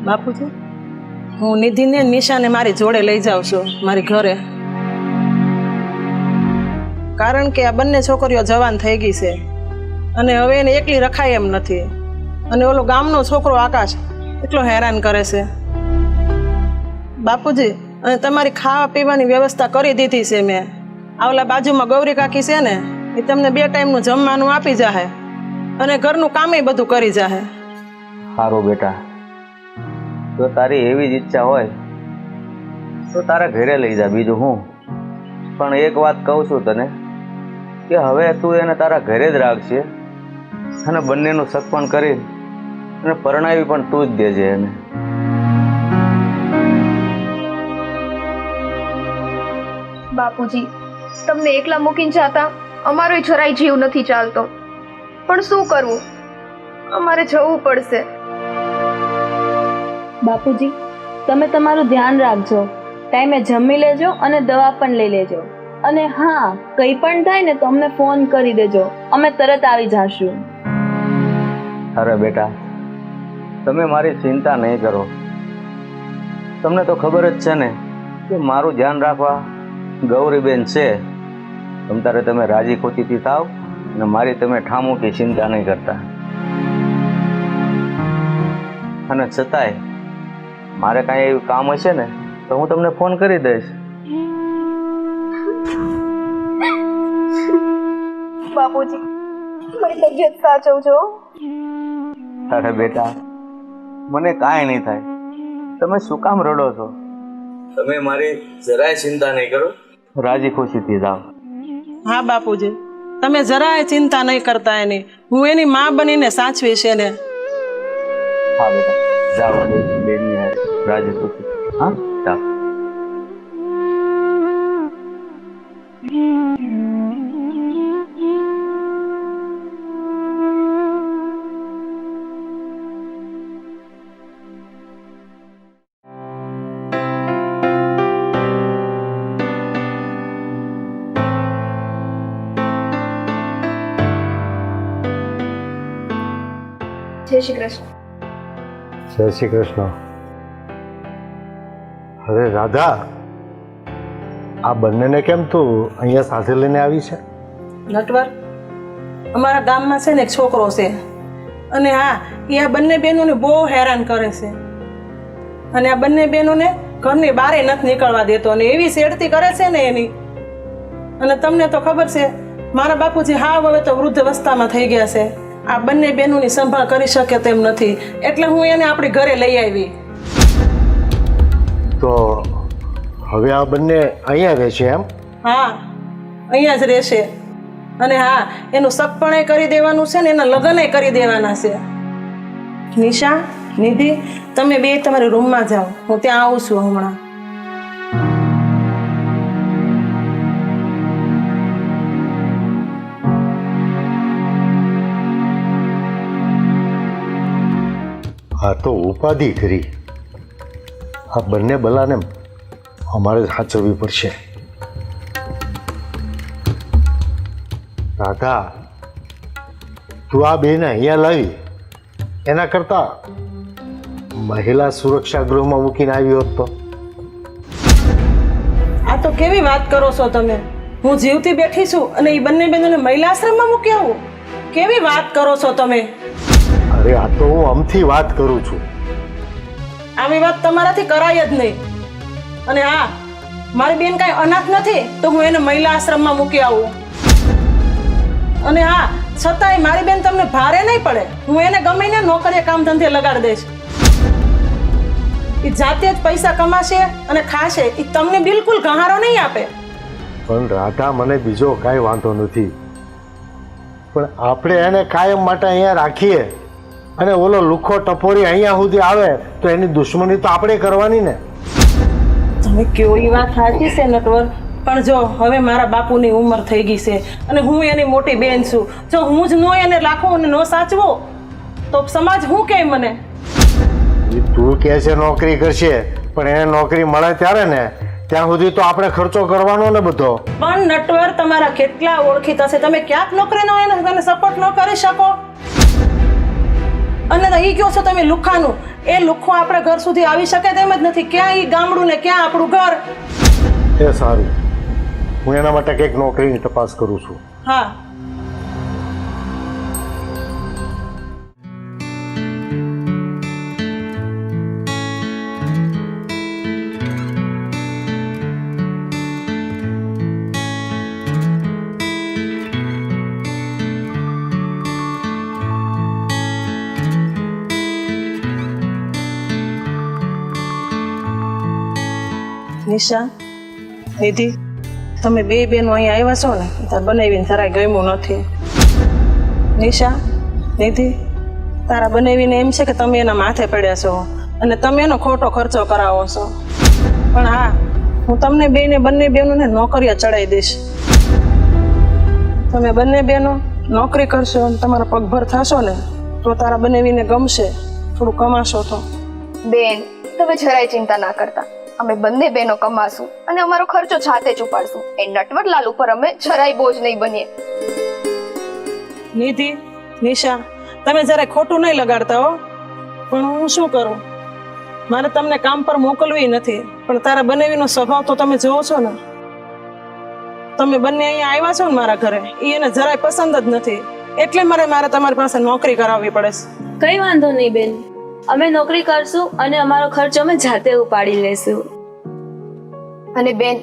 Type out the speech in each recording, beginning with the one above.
બાપુજી, હું નિધિને નિશાને મારી જોડે લઈ જાઉં છું મારી ઘરે, કારણ કે આ બંને છોકરીઓ જવાન થઈ ગઈ છે અને હવે એને એકલી રખાય એમ નથી. અને ઓલો ગામનો છોકરો આકાશ એટલો હેરાન કરે છે. બાપુજી, અને તમારી ખાવા પીવાની વ્યવસ્થા કરી દીધી છે મેં. આવલા બાજુમાં ગૌરી કાકી છે ને, એ તમને 2 ટાઈમનું જમવાનું આપી જાહે અને ઘરનું કામે બધું કરી જાહે. સારું બેટા, જો તારી એવી જ ઈચ્છા હોય તો તારા ઘરે લઈ જા, બીજું હું. પણ એક વાત કહું છું તને કે હવે તું એને તારા ઘરે જ રાખશે અને બંનેનું સગપણ કરી અને પરણાવી પણ તું જ દેજે એને. બાપુજી, તમને એકલા મૂકીને જાતા અમારો જરાય જીવ નથી ચાલતો, પણ શું કરવું, અમારે જવું પડશે. બાપુજી, તમે તમારું ધ્યાન રાખજો, ટાઈમે જમી લેજો અને દવા પણ લઈ લેજો. અને હા, કંઈ પણ થાય ને તો અમને ફોન કરી દેજો, અમે તરત આવી જાશું. અરે બેટા, તમે મારી ચિંતા નહીં કરો. તમને તો ખબર જ છે ને કે મારું ધ્યાન રાખવા ગૌરીબેન છે. તમ તારે તમે રાજી ખુશીથી થાવ અને મારી તમે ઠામુકી ચિંતા નહીં કરતા. અને છતાંય મારે કાંઈ એવું કામ હશે ને તો હું તમને ફોન કરી દઈશ. બાપુજી, મારી તબિયત સાચવજો. અરે બેટા, મને કાંઈ નહીં થાય. તમે શું કામ રડો છો? તમે મારી જરાય ચિંતા નહીં કરો, રાજી ખુશીથી જાઓ. હા બાપુજી, તમે જરાય ચિંતા નહીં કરતા એની. હું એની માં બનીને સાચવીશ એને. હા બેટા, જાઓ બેનની હારે રાજી ખુશી. હા, જાઓ. જય શ્રી કૃષ્ણ. જય શ્રી કૃષ્ણ. અરે રાધા, આ બંનેને કેમ તું અહીંયા સાથે લઈને આવી છે? નટવર, અમારા ગામમાં છે ને એક છોકરો છે અને હા, એ આ બંને બહેનોને બહુ હેરાન કરે છે અને આ બંને બહેનોને ઘરની બહારે નથી નીકળવા દેતો અને એવી શેડતી કરે છે ને એની. અને તમને તો ખબર છે મારા બાપુજી હાવ હવે તો વૃદ્ધ અવસ્થામાં થઈ ગયા છે. આ બંને બહેનોની સંભાળ કરી શકે તેમ નથી, એટલે હું એને આપણી ઘરે લઈ આવી. તો હવે આ બંને અહીંયા રહેશે એમ? હા, અહીંયા જ રહેશે. અને હા, એનું સગપણે કરી દેવાનું છે ને એના લગ્ન કરી દેવાના છે. નિશા, નિધિ, તમે બે તમારી રૂમમાં જાઓ, હું ત્યાં આવું છું હમણાં. આ તો ઉપાધિ કરી. આ બંને બલાને અમારે સાચવવી પડશે. રાધા, તું આ બેને અહીંયા લાવી એના કરતા મહિલા સુરક્ષા ગૃહમાં મૂકીને આવી હોત તો. આ તો કેવી વાત કરો છો તમે? હું જીવતી બેઠી છું અને એ બંને બહેનોને મહિલા આશ્રમમાં મૂકી આવું? કેવી વાત કરો છો તમે? અરે આ તો હું આમથી વાત કરું છું. આવી વાત તમારાથી કરાય જ નહીં. અને હા, મારી બેન કાંઈ અનાથ નથી તો હું એને મહિલા આશ્રમમાં મૂકી આવું. અને હા, છતાંય મારી બેન તમને ભારે નહીં પડે. હું એને ગમે ને નોકરીએ કામ ધંધે લગાડી દઈશ. એ જાતે જ પૈસા કમાશે અને ખાશે. એ તમને બિલકુલ ગહારો નહીં આપે. પણ રાધા, મને બીજો કાંઈ વાંધો નથી, પણ આપણે એને કાયમ માટે અહીંયા રાખીએ અને ઓલો લુખો ટપોરી અહીંયા સુધી આવે તો એની દુશ્મની તો આપણે કરવાની ને. તમે કયો એ વાત સાચી છે નટવર, પણ જો હવે મારા બાપુની ઉંમર થઈ ગઈ છે અને હું એની મોટી બેન છું. જો હું જ નો એને રાખું અને નો સાચવો તો સમાજ શું કહે મને? તું કહે છે નોકરી કરશે, પણ એને નોકરી મળે ત્યારે ને, ત્યાં સુધી તો આપણે ખર્ચો કરવાનો ને બધો. પણ નટવર, તમારા કેટલા ઓળખીતા છે, તમે ક્યાંક નોકરીનો એને સપોર્ટ ન કરી શકો? અને એ કહો છો તમે લુખાનું, એ લુખો આપણા ઘર સુધી આવી શકે તેમ જ નથી. ક્યાં એ ગામડું ને ક્યાં આપણું ઘર. એ સારું, હું એના માટે કંઈક નોકરીની તપાસ કરું છું. હા, નિશા, નિધિ, તમે બે બહેનો અહીંયા આવ્યા છો ને તાર બનાવીને જરાય ગમ્યું નથી. નિશા, નિધિ, તારા બનાવીને એમ છે કે તમે એના માથે પડ્યા છો અને તમે એનો ખોટો ખર્ચો કરાવો છો. પણ હા, હું તમને બંને બહેનોને નોકરીએ ચડાવી દઈશ. તમે બંને બહેનો નોકરી કરશો અને તમારા પગભર થશો ને તો તારા બનાવીને ગમશે, થોડું કમાશો તો. બેન, તમે જરાય ચિંતા ના કરતા. અમે બંને બહેનો કમાશું અને અમારો ખર્ચો જાતે જ ઉપાડશું. એ નટવરલાલ ઉપર અમે જરાય બોજ નહીં બનીએ. નિધિ, નિશા, તમે જરાય ખોટું નહીં લગાડતા હો. પણ હું શું કરું, મારે તમને કામ પર મોકલવી નથી, પણ તારા બનાવીનો સ્વભાવ તો તમે જોવો છો ને. તમે બંને અહીંયા આવ્યા છો ને મારા ઘરે, એ એને જરાય પસંદ જ નથી, એટલે મારે તમારી પાસે નોકરી કરાવવી પડે છે. કઈ વાંધો નહીં બેન, અમે નોકરી કરશું અને અમારો ખર્ચો અમે જાતે ઉપાડી લેશું. અને બેન,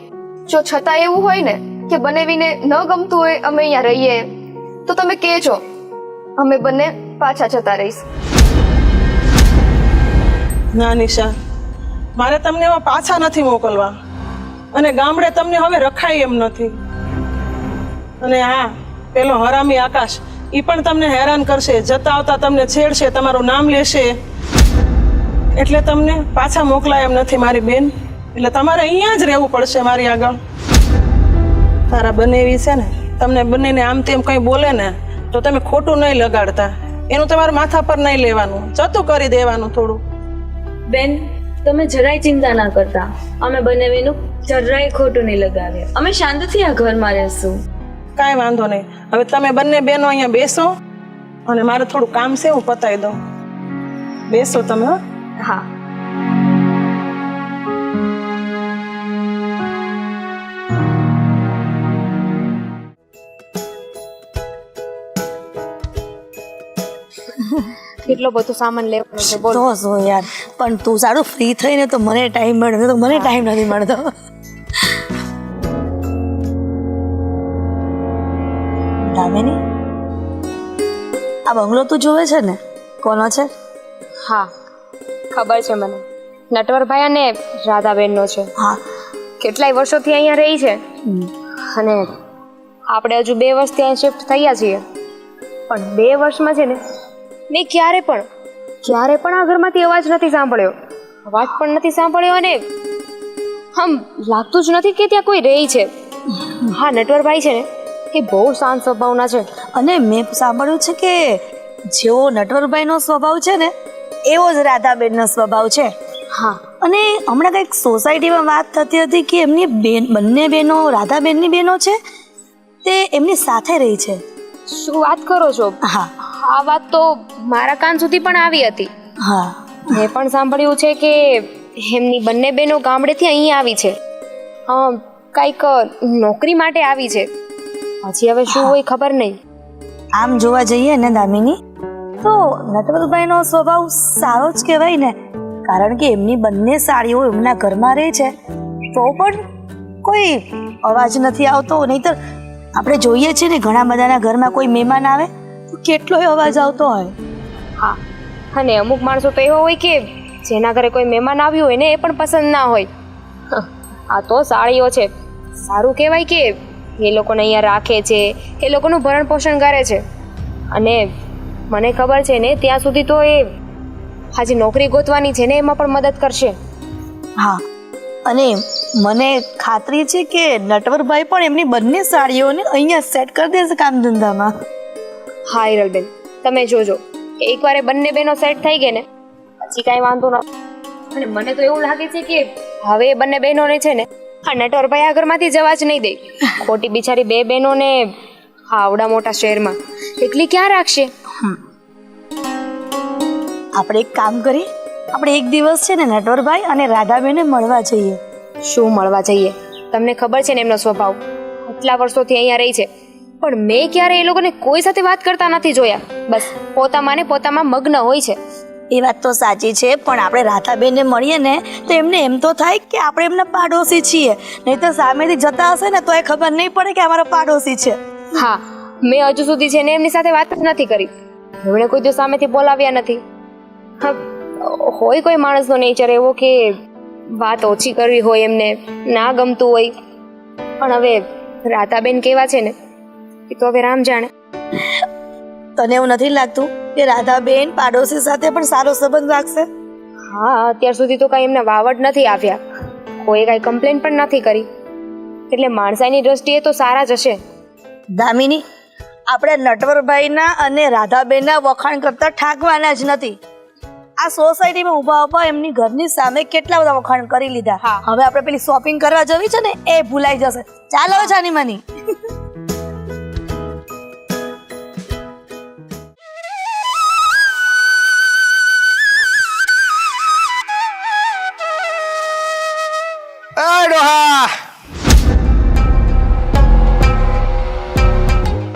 જો છતાં એવું હોય ને કે બનાવીને ન ગમતું હોય અમે અહીંયા રહીએ, તો તમે કહેજો, અમે બંને પાછા જતા રહીશું. ના નિશા, મારે તમને એમાં પાછા નથી મોકલવા, અને ગામડે તમને હવે રખાય એમ નથી. અને હા, પેલો હરામી આકાશ, એ પણ તમને હેરાન કરશે, જતા આવતા તમને છેડશે, તમારું નામ લેશે, એટલે તમને પાછા મોકલાય એમ નથી મારી બેન. એટલે તમારે અહીંયા જ રહેવું પડશે મારી આગળ. તારા બનેવી છે ને, તમને બંનેને આમ તેમ કંઈ બોલે ને તો તમે ખોટું નહીં લગાડતા, એનું તમારા માથા પર નહીં લેવાનું, જતું કરી દેવાનું થોડું. બેન, તમે જરાય ચિંતા ના કરતા, અમે બનાવીનું જરાય ખોટું નહીં લગાવીએ. અમે શાંતિથી આ ઘરમાં રહેશું. કાંઈ વાંધો નહીં. હવે તમે બંને બહેનો અહીંયા બેસો, અને મારે થોડું કામ છે, હું પતાવી દઉં. બેસો તમે. હો. હા. કેટલો બધો સામાન લેવાનો છે બોલ. તો શું યાર, પણ તું સારું ફ્રી થઈને તો મને ટાઈમ મળે, તો મને ટાઈમ નથી મળતો. દામિની, આ બંગલો તું જોવે છે ને, કોનો છે? હા, ખબર છે મને. નટવરભાઈ અને રાધાબેનનો છે. હા. કેટલાય વર્ષોથી અહીંયા રહી છે અને આપણે હજુ 2 વર્ષથી અહીં શિફ્ટ થયા છીએ. પણ 2 વર્ષમાં છે ને, મેં ક્યારે પણ આ ઘરમાંથી અવાજ નથી સાંભળ્યો. અવાજ પણ નથી સાંભળ્યો અને આમ લાગતું જ નથી કે ત્યાં કોઈ રહી છે. હા, નટવરભાઈ છે ને એ બહુ શાંત સ્વભાવના છે. અને મેં સાંભળ્યું છે કે જેવો નટવરભાઈનો સ્વભાવ છે ને એવો જ રાધાબેનનો સ્વભાવ છે. હા. અને હમણાં કંઈક સોસાયટીમાં વાત થતી હતી કે એમની બંને બહેનો, રાધાબેનની બહેનો છે તે એમની સાથે રહી છે. શું વાત કરો છો? હા. આ વાત તો મારા કાન સુધી પણ આવી હતી. હા. મેં પણ સાંભળ્યું છે કે એમની બંને બહેનો ગામડેથી અહીં આવી છે. કંઈક નોકરી માટે આવી છે. હજી હવે શું હોય ખબર નહીં. આમ જોવા જઈએ ને દામિની, તો નટવરભાઈનો સ્વભાવ સારો જ કહેવાય ને, કારણ કે એમની બંને સાળીઓ એમના ઘરમાં રહે છે તો પણ કોઈ અવાજ નથી આવતો. નહીંતર આપણે જોઈએ છીએ ને ઘણા બધાના ઘરમાં કોઈ મહેમાન આવે તો કેટલોય અવાજ આવતો હોય. હા, અને અમુક માણસો તો એવા હોય કે જેના ઘરે કોઈ મહેમાન આવ્યું હોય ને એ પણ પસંદ ના હોય. આ તો સાળીઓ છે. સારું કહેવાય કે એ લોકોને અહીંયા રાખે છે, એ લોકોનું ભરણ પોષણ કરે છે. અને મને ખબર છે ને ત્યાં સુધી તો એ હાજી નોકરી ગોતવાની છે ને એમાં પણ મદદ કરશે. હા, અને મને ખાતરી છે કે નટવરભાઈ પણ એમની બંને સાળીઓને અહીંયા સેટ કરી દેશે કામ ધંધામાં. હા હિરલબેન, તમે જોજો, એકવાર એ બંને બહેનો સેટ થઈ ગઈ ને પછી કાંઈ વાંધો નથી. અને મને તો એવું લાગે છે કે હવે એ બંને બહેનોને છે ને આ નટવરભાઈ આ ઘરમાંથી જવા જ નહીં દે. ખોટી બિચારી 2 બહેનોને આવડા મોટા શહેરમાં એકલી ક્યાં રાખશે? આપણે એક કામ કરીએ, આપણે એક દિવસ છે ને નટવરભાઈ અને રાધાબેનને મળવા જઈએ. શું મળવા જઈએ? તમને ખબર છે ને એમનો સ્વભાવ, આટલા વર્ષોથી અહીંયા રહી છે, પણ મેં ક્યારે એ લોકોને કોઈ સાથે વાત કરતા નથી જોયા. બસ પોતામાં ને પોતામાં મગ્ન હોય છે. એ વાત તો સાચી છે, પણ આપણે રાધાબેનને મળીએ ને તો એમને એમ તો થાય કે આપણે એમના પાડોશી છીએ, નહીં તો સામેથી જતા હશે ને તો એ ખબર નહીં પડે કે અમારા પાડોશી છે. હા, મેં હજુ સુધી છે ને એમની સાથે વાત જ નથી કરી. એમણે કોઈ દિવસ સામેથી બોલાવ્યા નથી. હા, હોય કોઈ માણસનો નેચર એવો કે વાત ઓછી કરવી હોય, એમને ના ગમતું હોય, પણ હવે રાધાબેન કેવા છે ને એ તો હવે રામ જાણે. તને એવું નથી લાગતું કે રાધાબેન પાડોશી સાથે પણ સારો સંબંધ રાખશે? હા, અત્યાર સુધી તો કાંઈ એમના વાવડ નથી આવ્યા, કોઈ કાંઈ કમ્પ્લેન પણ નથી કરી, એટલે માણસાઈની દ્રષ્ટિએ તો સારા જ હશે. દામિની, આપણે નટવરભાઈના અને રાધાબેનના વખાણ કરતા ઠાકવાના જ નથી. આ સોસાયટીમાં ઊભા ઊભા એમની ઘરની સામે કેટલા બધા વખાણ કરી લીધા. હવે આપણે પેલી શોપિંગ કરવા જવી છે ને એ ભૂલાઈ જશે. ચાલો હવે જાની માની.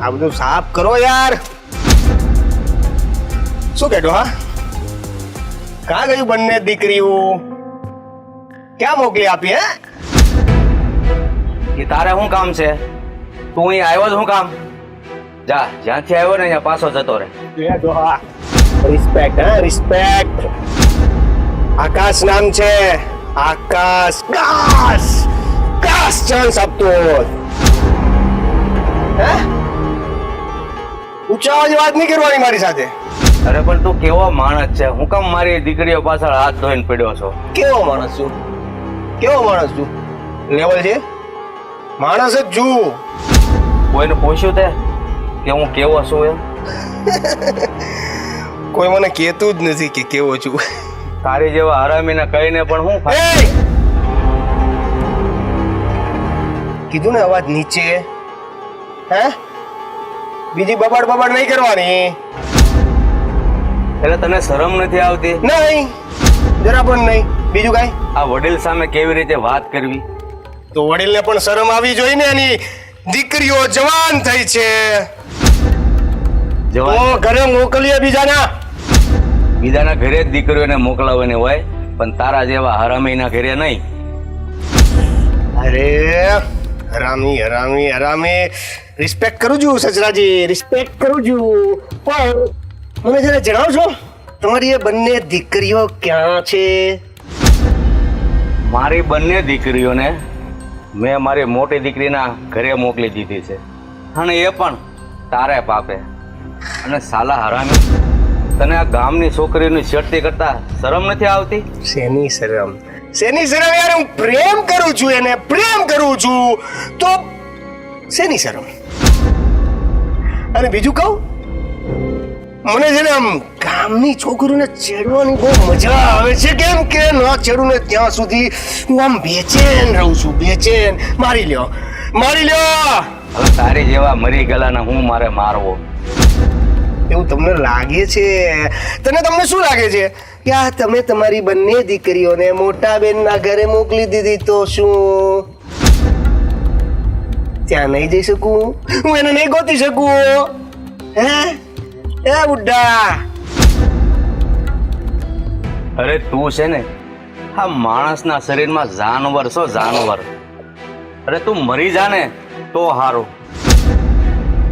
આ બધું સાફ કરો યાર. શું કે ડોહા, કાં ગયું બંને દીકરીઓ? ક્યાં મોકલી આપી? હે, કે તારે શું કામ છે? તું અહીં આવ્યો જ શું કામ? જા, જ્યાંથી આવ્યો ને ત્યાં પાછો જતો રહે. એ ડોહા, રિસ્પેક્ટ. હે, રિસ્પેક્ટ. આકાશ નામ છે, આકાશ. કાશ કાશ ચાન્સ આપતો. હે, ઊંચા અવાજે વાત નહીં કરવાની મારી સાથે. અરે પણ તું કેવો માણસ છે? હું કામ મારી દીકરીઓ પાછળ હાથ ધોઈને પડ્યો છો? કેવો માણસ છું? કેવો માણસ છું? લેવલ છે, માણસ જ છું. કોઈને પૂછ્યું તે કે હું કેવો છું એમ? કોઈ મને કહેતું જ નથી કે કેવો છું. તારી જેવા હરામીને કહીને પણ હું એ! કીધું ને અવાજ નીચે. હે, બીજી બબાડ બબાડ નહીં કરવાની. એટલે તને શરમ નથી આવતી? નહીં, જરા પણ નહીં. બીજું કાંઈ? આ વડીલ સામે કેવી રીતે વાત કરવી? તો વડીલને પણ શરમ આવી જોઈએ ને. એની દીકરીઓ જવાન થઈ છે તો ઘરે મોકલીએ બીજાના. બીજાના ઘરે જ દીકરીઓને મોકલાવવાની હોય, પણ તારા જેવા હરામીના ઘરે નહીં. અરે હરામી હરામી હરામી, રિસ્પેક્ટ કરું છું સચરાજી, રિસ્પેક્ટ કરું છું. પણ મને જરા જણાવશો, તમારી એ બંને દીકરીઓ ક્યાં છે? મારી બંને દીકરીઓને મેં મારી મોટી દીકરીના ઘરે મોકલી દીધી છે, અને એ પણ તારે પાપે. અને સાલા હરામી, તને આ ગામની છોકરીઓની છેડતી કરતા શરમ નથી આવતી? શેની શરમ? શેની શરમ યાર? હું પ્રેમ કરું છું એને, પ્રેમ કરું છું તો શેની શરમ? અને બીજું કહું, મને છે ને આમ ગામની છોકરીઓને છેડવાની બહુ મજા આવે છે. કેમ કે ન છેડું ને ત્યાં સુધી હું આમ બેચેન રહું છું, બેચેન. મારી લ્યો, મારી લ્યો. હવે તારી જેવા મરી ગયેલાને હું મારે મારવો? એવું તમને લાગે છે? તમને શું લાગે છે કે આ તમે તમારી બંને દીકરીઓને મોટા બેનના ઘરે મોકલી દીધી તો શું ત્યાં નહીં જઈ શકું? હું એને નહીં ગોતી શકું? હે એ બુઢા? અરે તું છે ને આ માણસના શરીરમાં જાનવર છો, જાનવર. અરે તું મરી જા ને તો સારું,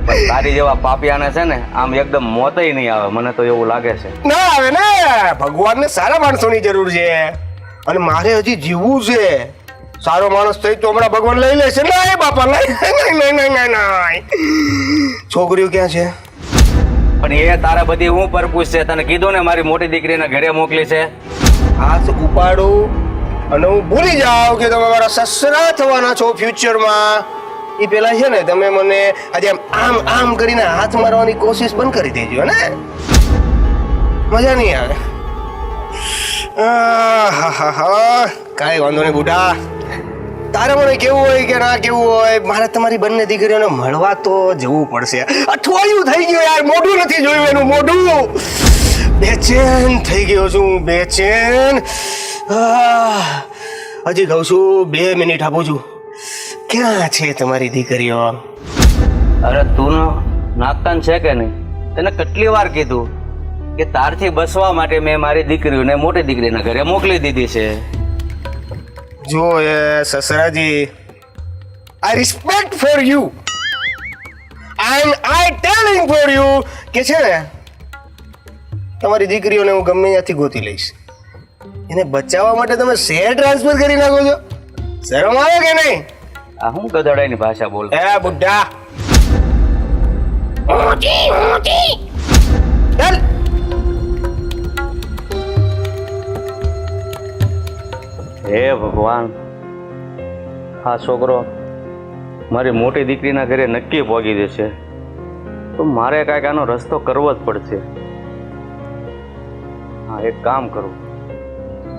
પણ તારી જેવા પાપિયાને છે ને આમ એકદમ મોતય નહીં આવે. મને તો એવું લાગે છે. ના આવે ને, ભગવાનને સારા માણસોની જરૂર છે, અને મારે હજી જીવવું છે. સારો માણસ થઈ તો હમણાં ભગવાન લઈ લેશે. નહીં બાપા, નહીં નહીં નહીં નહીં નહીં. છોકરીઓ ક્યાં છે? પણ એ તારા બધી હું પરપૂછ છે? તને કીધું ને મારી મોટી દીકરીને ઘરે મોકલી છે. હાથ ઉપાડું અને હું ભૂલી જાઉં કે તમે મારા સસરા થવાના છો ફ્યુચરમાં. એ પેલા છે ને તમે મને આજે આમ આમ કરીને હાથ મારવાની કોશિશ બંધ કરી દેજો ને, મજા નહીં આવે. કાંઈ વાંધો નહીં બુઢા, તારે મને કેવું હોય કે ના કેવું હોય, મારે તમારી બંને દીકરીઓને મળવા તો જવું પડશે. અઠવાડિયું થઈ ગયું યાર, મોઢું નથી જોયું એનું, મોઢું બેચેન થઈ ગયો છું, બેચેન. હજી કહું છું 2 મિનિટ આપું છું. ક્યાં છે તમારી દીકરીઓ? અરે તું નાકકાન છે કે નહીં? તને કેટલી વાર કીધું કે તારથી બસવા માટે મેં મારી દીકરીઓને મોટી દીકરીના ઘરે મોકલી દીધી છે. જો એ સસરાજી, I respect for you and I telling for you કે છે ને તમારી દીકરીઓને હું ગમે ત્યાંથી ગોતી લઈશ. એને બચાવવા માટે તમે શેર ટ્રાન્સફર કરી નાખો છો. શરમ આવે કે નહીં? આ હું ગધડાઈની ભાષા બોલ? એ બુઢા, ચાલ. હે ભગવાન, આ છોકરો મારી મોટી દીકરીના ઘરે નક્કી પહોંચી જશે તો મારે કાંઈક આનો રસ્તો કરવો જ પડશે. હા, એક કામ કરું,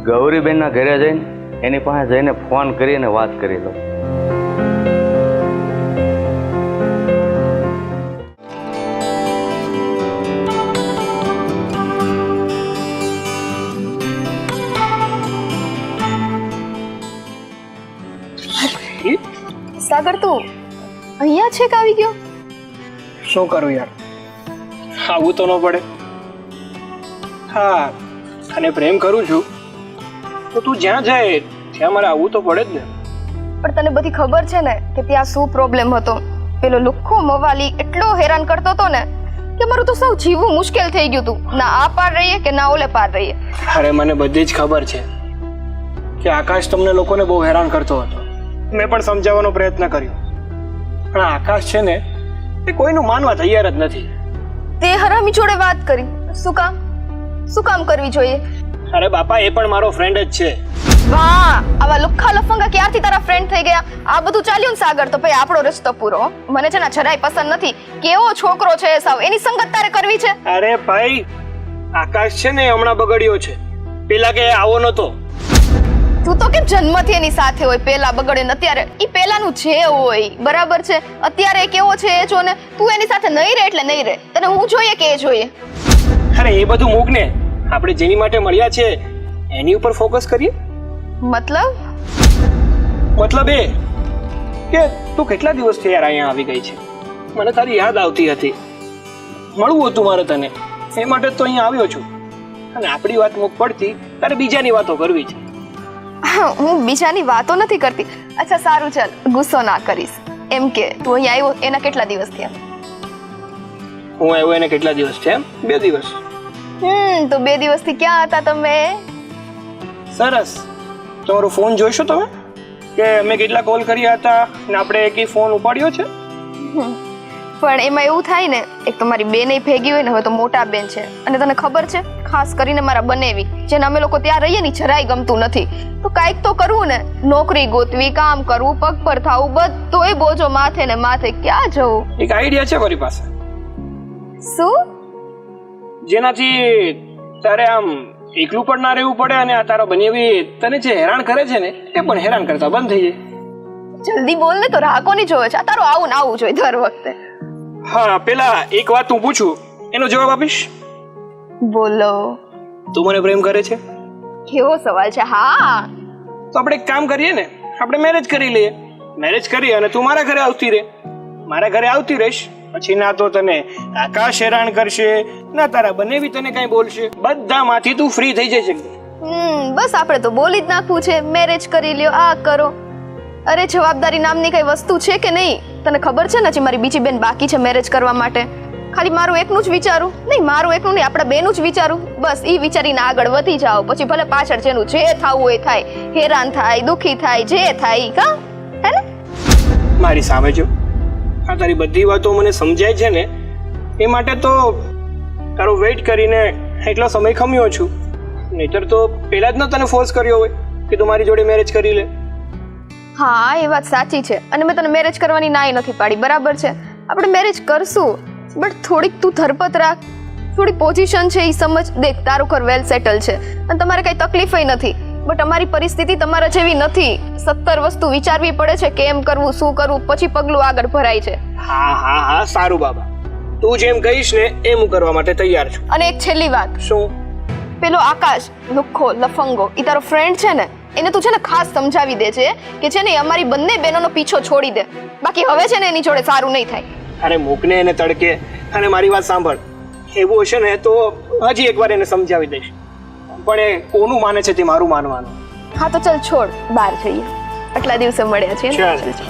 ગૌરીબેનના ઘરે જઈને એની પાસે જઈને ફોન કરીને વાત કરી લઉં. સાગર તું અહીંયા છે કે આવી ગયો? શું કરું યાર, આવું તો ન પડે. હા, અને પ્રેમ કરું છું તો તું જ્યાં જાય ત્યાં મારે આવવું તો પડે જ ને. પણ તને બધી ખબર છે ને કે ત્યાં શું પ્રોબ્લેમ હતો? પેલો લુખ્ખો મવાલી એટલો હેરાન કરતો હતો ને કે મારું તો સૌ જીવવું મુશ્કેલ થઈ ગયું હતું. ના આ પાર રહીએ કે ના ઓલે પાર રહીએ. અરે મને બધી જ ખબર છે કે આકાશ તમને લોકોને બહુ હેરાન કરતો હતો. મેં પણ સમજાવવાનો પ્રયત્ન કર્યો, પણ આકાશ છે ને એ કોઈનું માનવા તૈયાર જ નથી. તે હરામી જોડે વાત કરી, શું કામ? શું કામ કરવી જોઈએ? અરે બાપા, એ પણ મારો ફ્રેન્ડ જ છે. વાહ, આવા લુખ્ખા લફંગા ક્યારથી તારા ફ્રેન્ડ થઈ ગયા? આ બધું ચાલ્યું ને સાગર તો ભાઈ આપણો રસ્તો પૂરો. મને છે ને જરાય પસંદ નથી. કેવો છોકરો છે સાવ, એની સંગત તારે કરવી છે? અરે ભાઈ, આકાશ છે ને હમણાં બગડ્યો છે, પેલા કે આવો નતો. તું તો કેમ જન્મથી એની સાથે હોય? પેલા બગડે ને અત્યારે ઈ પેલાનું જે હોય બરાબર છે. અત્યારે કેવો છે એ જો ને. તું એની સાથે નહીં રહે એટલે નહીં રહે. તને હું જોઈએ કે એ જોઈએ? અરે એ બધું મૂક ને, આપણે જેની માટે મળ્યા છે એની ઉપર ફોકસ કરીએ. મતલબ એ કે તું કેટલા દિવસથી યાર અહીંયા આવી ગઈ છે, મને તારી યાદ આવતી હતી, મળવું હતું મારે તને, એ માટે તો અહીંયા આવ્યો છું. અને આપણી વાત મુક પડતી તારે બીજાની વાતો કરવી છે. હું બીજાની વાતો નથી કરતી. અચ્છા સારું, ચાલ ગુસ્સો ના કરીશ. એમ કે તું અહીંયા આવ્યો એના કેટલા દિવસ થયા? હું આવ્યો એને કેટલા દિવસ છે? એમ 2 દિવસ. તો 2 દિવસથી ક્યાં હતા તમે? સરસ. તમારો ફોન જોઈશો તમે કે મેં કેટલા કોલ કર્યા હતા ને આપણે એકી ફોન ઉપાડ્યો છે? પણ એમાં એવું થાય ને, એક તો મારી બેન ભેગી હોય ને, હવે તો મોટા બેન છે, અને તને ખબર છે ખાસ કરીને મારા બનેવી જેને અમે લોકો ત્યાં રહીએ ને જરાય ગમતું નથી. તો કાંઈક તો કરવું ને, નોકરી ગોતવી, કામ કરવું, પગ પર થવું, બધોય બોજો માથે ને માથે. ક્યાં જવું? એક આઈડિયા છે મારી પાસે. શું? જેનાથી તારે આમ એકલું પણ ના રહેવું પડે અને આ તારો બનેવી તને જે હેરાન કરે છે ને એ પણ હેરાન કરતા બંધ થઈ જાય. જલ્દી બોલ ને, તો રાહ કોની જોવે છે? આ તારું આવું ને આવું જોઈએ દર વખતે. હા, પેલા એક વાત હું પૂછું, એનો જવાબ આપીશ? બોલો. તું મને પ્રેમ કરે છે? કેવો સવાલ છે. હા, તો આપણે એક કામ કરીએ ને, આપણે મેરેજ કરી લઈએ. મેરેજ કરી અને તું મારા ઘરે આવતી રહે, મારા ઘરે આવતી રહીશ. પછી ના તો તને આકાશ હેરાન કરશે, ના તારા બનેવી તને કઈ બોલશે. બધામાંથી તું ફ્રી થઈ જશે. બસ આપણે તો બોલી જ નાખવું છે, મેરેજ કરી લ્યો, આ કરો. અરે જવાબદારી નામની કઈ વસ્તુ છે કે નહીં? તને ખબર છે ને, હજી મારી બીજી બેન બાકી છે મેરેજ કરવા માટે. ખાલી મારું એકનું જ વિચારું નહીં, મારું એકનું નહીં, આપણા બેનું જ વિચારું. બસ એ વિચારીને આગળ વધી જાઓ. પછી ભલે પાછળ જેનું જે થવું હોય થાય, હેરાન થાય, દુખી થાય, જે થાય. કા હે ને? મારી સામે જો આ તારી બધી વાતો મને સમજાય છે ને, એ માટે તો તારો વેઇટ કરીને એટલો સમય ખમ્યો છું. નહીતર તો પહેલા જ ન તને ફોર્સ કર્યો હોય કે તું મારી જોડે મેરેજ કરી લે. હા, એ વાત સાચી છે, અને મેં તને મેરેજ કરવાની નાઈ નથી પાડી, બરાબર છે. આપણે મેરેજ કરશું, બટ થોડીક તું ધરપત રાખ, થોડી પોઝિશન છે એ સમજ. દેખ, તારું ઘર વેલ સેટલ છે અને તમારે કઈ તકલીફ નથી, બટ અમારી પરિસ્થિતિ તમારા જેવી નથી. 70 વસ્તુ વિચારવી પડે છે, કેમ કરવું, શું કરવું, પછી પગલું આગળ ભરાય છે. હા હા હા, સારું બાબા, તું જેમ કહીશ ને એમ હું કરવા માટે તૈયાર છું. અને એક છેલ્લી વાત, શું? પેલો આકાશ લુખ્ખો લફંગો ઈ તારો ફ્રેન્ડ છે ને, એને તું છે ને ખાસ સમજાવી દે છે કે છે ને એ અમારી બંને બહેનોનો પીછો છોડી દે. બાકી હવે છે ને એની જોડે સારું નહીં થાય. અરે મૂકને એને તડકે, અને મારી વાત સાંભળ, એવું હશે ને તો હજી એકવાર એને સમજાવી દઈશ, પણ એ કોનું માને છે તે મારું માનવાનું. હા તો ચલ છોડ, બહાર જઈએ, આટલા દિવસે મળ્યા છીએ ને. ચાલ.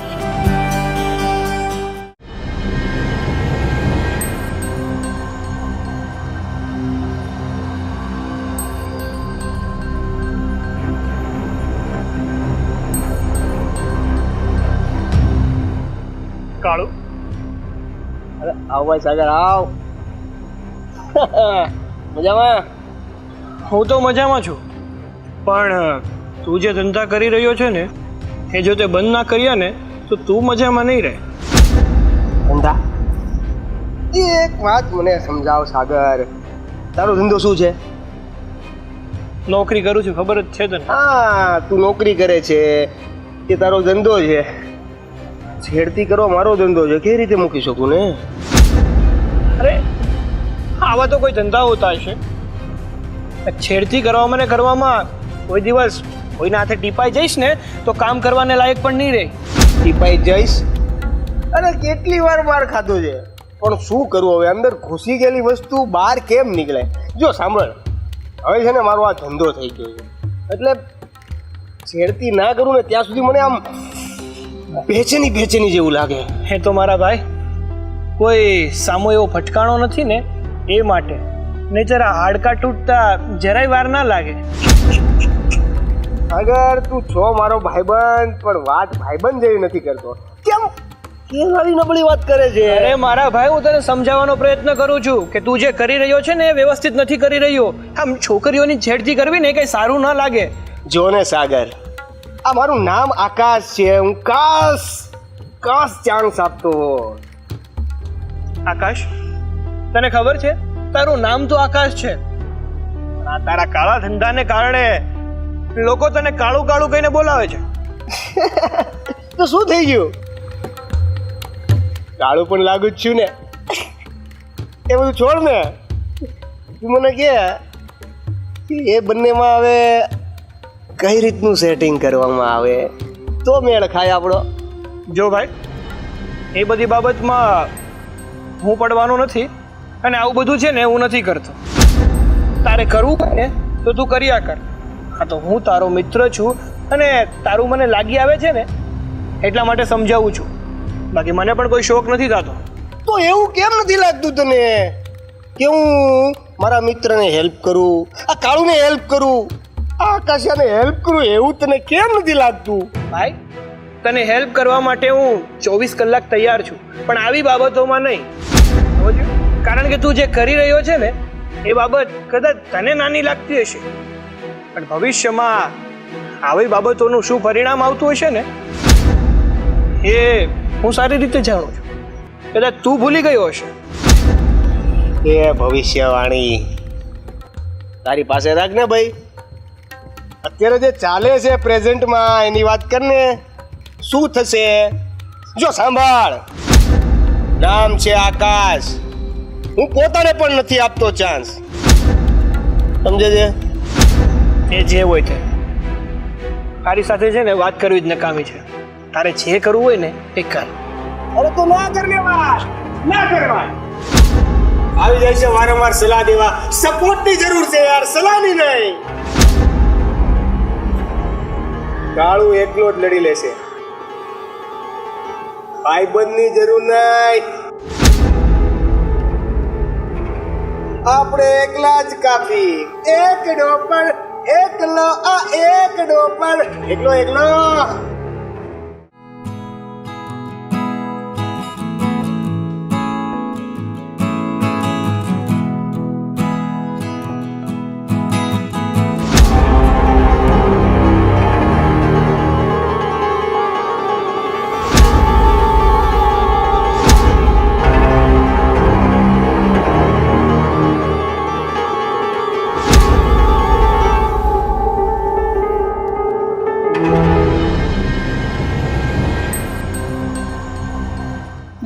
કાળુ, અરે આવ ભાઈ સાગર, આવ. મજામાં? હું તો મજામાં છું, પણ તું જે ધંધા કરી રહ્યો છે ને એ જો તે બંધ ના કર્યા ને તો તું મજામાં નહીં રહે. ધંધા? એક વાત મને સમજાવ સાગર, તારો ધંધો શું છે? નોકરી કરું છું, ખબર જ છે તને. હા, તું નોકરી કરે છે એ તારો ધંધો છે. છેડતી કરવા મારો ધંધો છે, કેવી રીતે મૂકી શકું ને? અરે આવા તો કોઈ ધંધા હોતા હશે. છેડતી કરવામાં ને કરવામાં કોઈ દિવસ કોઈના હાથે ટીપાઈ જઈશ ને તો કામ કરવાને લાયક પણ નહીં રહે. ટીપાઈ જઈશ? અરે કેટલી વાર માર ખાધો છે, પણ શું કરું હવે, અંદર ઘૂસી ગયેલી વસ્તુ બહાર કેમ નીકળે? જો સાંભળ, હવે છે ને મારો આ ધંધો થઈ ગયો છે, એટલે છેડતી ના કરું ને ત્યાં સુધી મને આમ બેચેની જેવું લાગે. હે તો મારા ભાઈ, કોઈ સામો એવો ફટકાણો નથી ને એ માટે, નહીં જરા હાડકા તૂટતા જરાય વાર ના લાગે. અગર તું છો મારો ભાઈબંધ, પણ વાત ભાઈબંધ જેવી નથી કરતો. કેમ વાળી નબળી વાત કરે છે? અરે મારા ભાઈ, હું તને સમજાવવાનો પ્રયત્ન કરું છું કે તું જે કરી રહ્યો છે ને એ વ્યવસ્થિત નથી કરી રહ્યો. આમ છોકરીઓની છેડતી કરવી ને કઈ સારું ના લાગે. જો ને સાગર, આ મારું નામ આકાશ છે, હું કાશ ચાન્સ આપતો. આકાશ, તને ખબર છે તારું નામ તો આકાશ છે, પણ આ તારા કાળા ધંધાને કારણે લોકો તને કાળું કાળું કહીને બોલાવે છે. તો શું થઈ ગયું? કાળું પણ લાગુ જ છું ને. એ બધું છોડ ને, તું મને કે એ બંનેમાં હવે કઈ રીતનું સેટિંગ કરવામાં આવે તો મેળ ખાય આપણો? જો ભાઈ, એ બધી બાબતમાં હું પડવાનો નથી, અને આવું બધું છે ને હું નથી કરતો. તારે કરવું હોય ને તો તું કર્યા કર. હા તો હું તારો મિત્ર છું, અને તારું મને લાગી આવે છે ને એટલા માટે સમજાવું છું. બાકી મને પણ કોઈ શોખ નથી થતો. તો એવું કેમ નથી લાગતું તને કે હું મારા મિત્રને હેલ્પ કરું, આ કાળુને હેલ્પ કરું, આ આકાશને હેલ્પ કરું? એવું તને કેમ નથી લાગતું? ભાઈ, તને હેલ્પ કરવા માટે હું 24 કલાક તૈયાર છું, પણ આવી બાબતોમાં નહીં. સમજ્યો? કારણ કે તું જે કરી રહ્યો છે ને એ બાબત કદાચ તને નાની લાગતી હશે, પણ ભવિષ્યમાં આવી બાબતોનું શું પરિણામ આવતું હશે ને એ હું સારી રીતે જાણું છું. કદાચ તું ભૂલી ગયો હશે. એ ભવિષ્યવાણી તારી પાસે રાખ ને ભાઈ. અત્યારે જે ચાલે છે પ્રેઝન્ટમાં એની વાત કરને. શું થશે? જો સાંભળ, નામ છે આકાશ, હું પોતાને પણ નથી આપતો ચાન્સ. સમજે છે? એ જે હોય તે તારી સાથે છે ને વાત કરવી જ નકામી છે. તારે જે કરવું હોય ને એ કર. અરે તો ના કર વાત, ના કરવા. આવી જાય છે વારંવાર સલાહ દેવા. સપોર્ટની જરૂર છે યાર, સલાહની નહીં. કાળું એકલો જ લડી લેશે, ભાઈબંધની જરૂર નહીં. આપણે એકલા જ કાફી. એક ડોપર એકલો, આ એક ડોપર એકલો.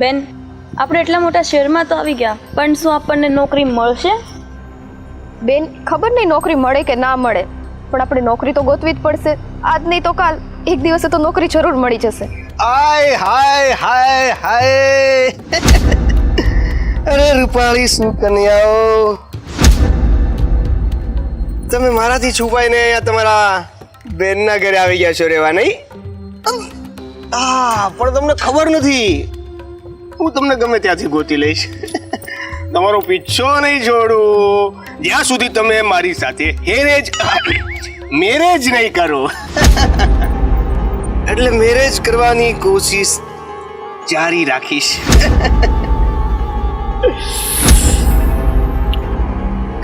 બેન, આપણે એટલા મોટા શહેરમાં તો આવી ગયા, પણ શું આપણને નોકરી મળશે? બેન ખબર નહીં નોકરી મળે કે ના મળે, પણ આપણે નોકરી તો ગોતવી જ પડશે. આજ નહીં તો કાલ એક દિવસે તો નોકરી જરૂર મળી જશે. આય હાય હાય હાય અરે રૂપાળી શું કન્યાઓ, તમે મારાથી છુપાઈને અહીંયા તમારા બેનના ઘરે આવી ગયા છો રહેવા, નહીં? પણ તમને ખબર નથી, હું તમને ગમે ત્યાંથી ગોતી લઈશ. તમારો પીછો નહીં છોડું જ્યાં સુધી તમે મારી સાથે મેરેજ નહીં કરો. એટલે મેરેજ કરવાની કોશિશ જારી રાખીશ.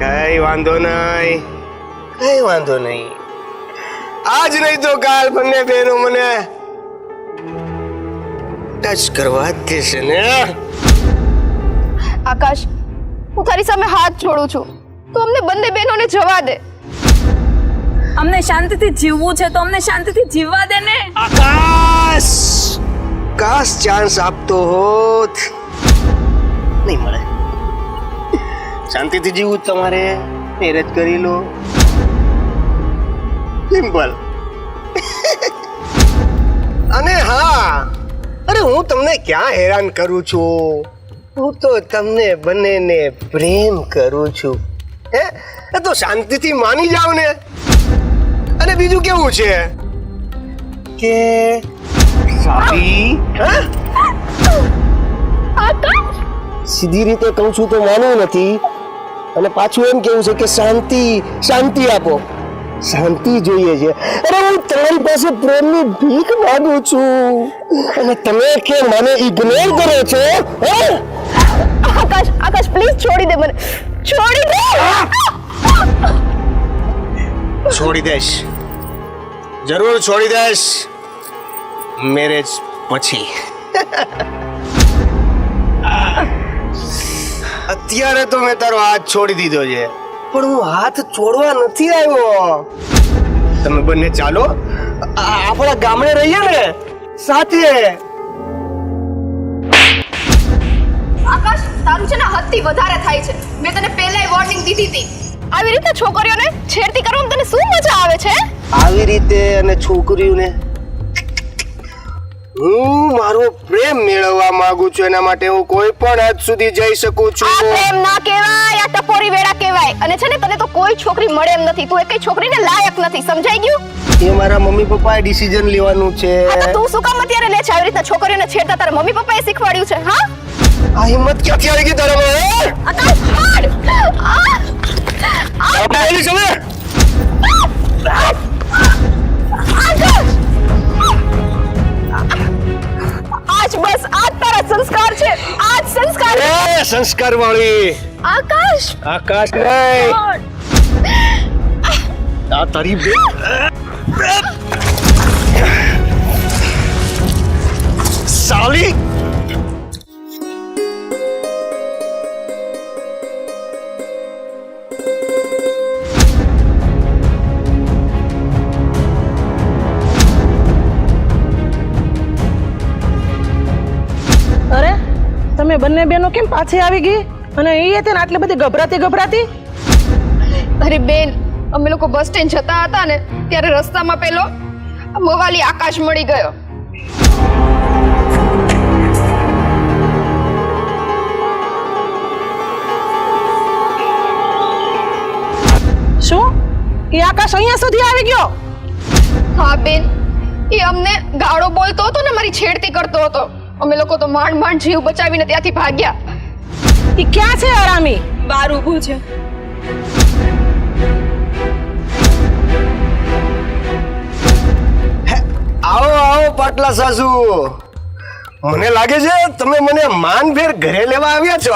કઈ વાંધો નહીં, કઈ વાંધો નહીં. આજ નહીં તો કાલ બંને બહેનો મને ટચ કરવા જ દેશે ને. આકાશ, હું તારી સામે હાથ જોડું છું, તું અમને બંને બહેનોને જવા દે. અમને શાંતિથી જીવવું છે તો અમને શાંતિથી જીવવા દે ને. આકાશ, કાશ ચાન્સ આપતો હોત. નહીં મળે. શાંતિથી જીવવું તમારે, મેરેજ કરી લો, સિમ્પલ. અને હા, અરે હું તમને ક્યાં હેરાન કરું છું, હું તો તમને બંનેને પ્રેમ કરું છું. હે, એ તો શાંતિથી માની જાવ ને. અને બીજું કેવું છે કે સારી, સીધી રીતે કહું છું તો માનવું નથી, અને પાછું એમ કેવું છે કે શાંતિ શાંતિ આપો, શાંતિ જોઈએ છે. અરે હું તમારી પાસે પ્રેમની ભીખ માંગુ છું અને તમે કે મને ઇગ્નોર કરો છો. આકાશ, આકાશ પ્લીઝ છોડી દે મને, છોડી દે. છોડી દઈશ, જરૂર છોડી દઈશ, મેરેજ પછી. અત્યારે તો મેં તારો હાથ છોડી દીધો છે, પણ હું હાથ છોડવા નથી આવ્યો. તમે બંને ચાલો, આપણા ગામડે રહીએ ને સાથે. આકાશ, તારું છે ને હદથી વધારે થાય છે. મેં તને પહેલાય વોર્નિંગ દીધી હતી. આવી રીતે છોકરીઓને છેડતી કરવામાં તને શું મજા આવે છે? આવી રીતે અને છોકરીઓને હું મારો પ્રેમ મેળવવા માંગુ છું, એના માટે હું કોઈ પણ હદ સુધી જઈ શકું છું. આ પ્રેમ ના કહેવાય, આ ટપોરી વેડા કહેવાય. અને છે ને તને તો કોઈ છોકરી મળે એમ નથી, તું એકેય છોકરીને લાયક નથી, સમજાઈ ગયું? એ મારા મમ્મી પપ્પાએ ડિસિઝન લેવાનું છે. હા તો તું શું કામ અત્યારે લે છે આવી રીતના છોકરીઓને છેડતા? તારા મમ્મી પપ્પાએ શીખવાડ્યું છે? હા, આ હિંમત ક્યાંથી આવી ગઈ તારામાં? આકાશ હાડ આપણે એની સામે આજ બસ આજ તારા સંસ્કાર છે, આજ સંસ્કાર. એ સંસ્કાર વાળી આકાશ, આકાશ નહીં, આ તારી સાલી. અરે તમે બંને બહેનો કેમ પાછી આવી ગઈ? અને એ હતી ને આટલી બધી ગભરાતી. અરે બેન, અમે લોકો બસ સ્ટેન્ડ જતા હતા ને ત્યારે રસ્તામાં પેલો મવાલી આકાશ મળી ગયો. શું એ આકાશ અહીંયા સુધી આવી ગયો? હા બેન, એ અમને ગાળો બોલતો હતો ને મારી છેડતી કરતો હતો. અમે લોકો તો માંડ જીવ બચાવીને ત્યાંથી ભાગ્યા. એ ક્યાં છે હરામી? બહાર ઊભું છે. આવો આવો પાટલા સાસુ, મને લાગે છે તમે મને માનભેર ઘરે લેવા આવ્યા છો.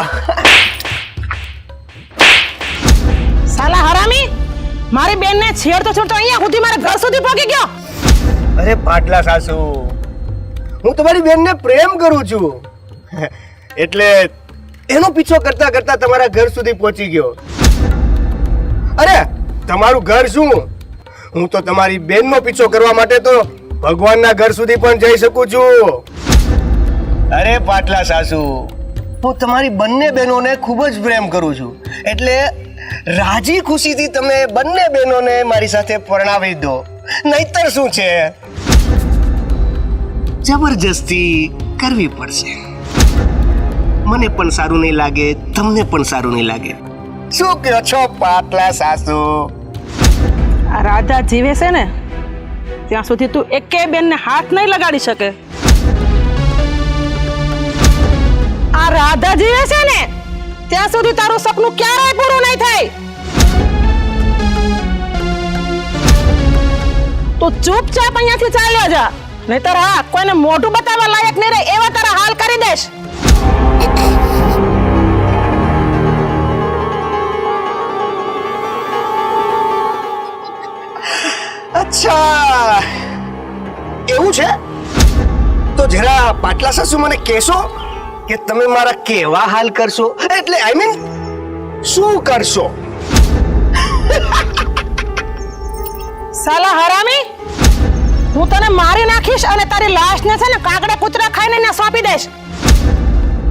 સાલા હરામી, મારી બેનને છેડતો અહીંયા સુધી મારા ઘર સુધી પહોંચી ગયો. અરે પાટલા સાસુ, હું તમારી બેનને પ્રેમ કરું છું, એટલે એનો પીછો કરતા કરતા તમારા ઘર સુધી પહોંચી ગયો. અરે તમારું ઘર શું, હું તો તમારી બેનનો પીછો કરવા માટે તો ભગવાનના ઘર સુધી પણ જઈ શકું છું. અરે પાટલા સાસુ, હું તમારી બંને બહેનોને ખૂબ જ પ્રેમ કરું છું, એટલે રાજી ખુશીથી તમે બંને બહેનોને મારી સાથે પરણાવી દો. નહીતર શું છે, જબરજસ્તી કરવી પડશે. મને પણ સારું નહીં લાગે, તમને પણ સારું નહીં લાગે. શું કહો છો પાટલા સાસુ? આ રાધા જીવે છે ને ત્યાં સુધી તું એકે બેનને હાથ નહીં લગાડી શકે. આ રાધા જીવે છે ને ત્યાં સુધી તારું સપનું ક્યારેય પૂરું નહીં થાય. તું ચૂપચાપ અહીંયાથી ચાલ્યો જા, નહીતર હા કોઈને મોઢું બતાવવા લાયક નહીં રહે એવા તારા હાલ કરી દઈશ. અચ્છા એવું છે, તો જરા પાટલા સાસુ મને કહેશો કે તમે મારા કેવા હાલ કરશો, એટલે આઈ મીન શું કરશો? સાલા હરામી, હું તને મારી નાખીશ અને તારી લાશને છે ને કાગડા કૂતરા ખાઈને ને સોંપી દઈશ.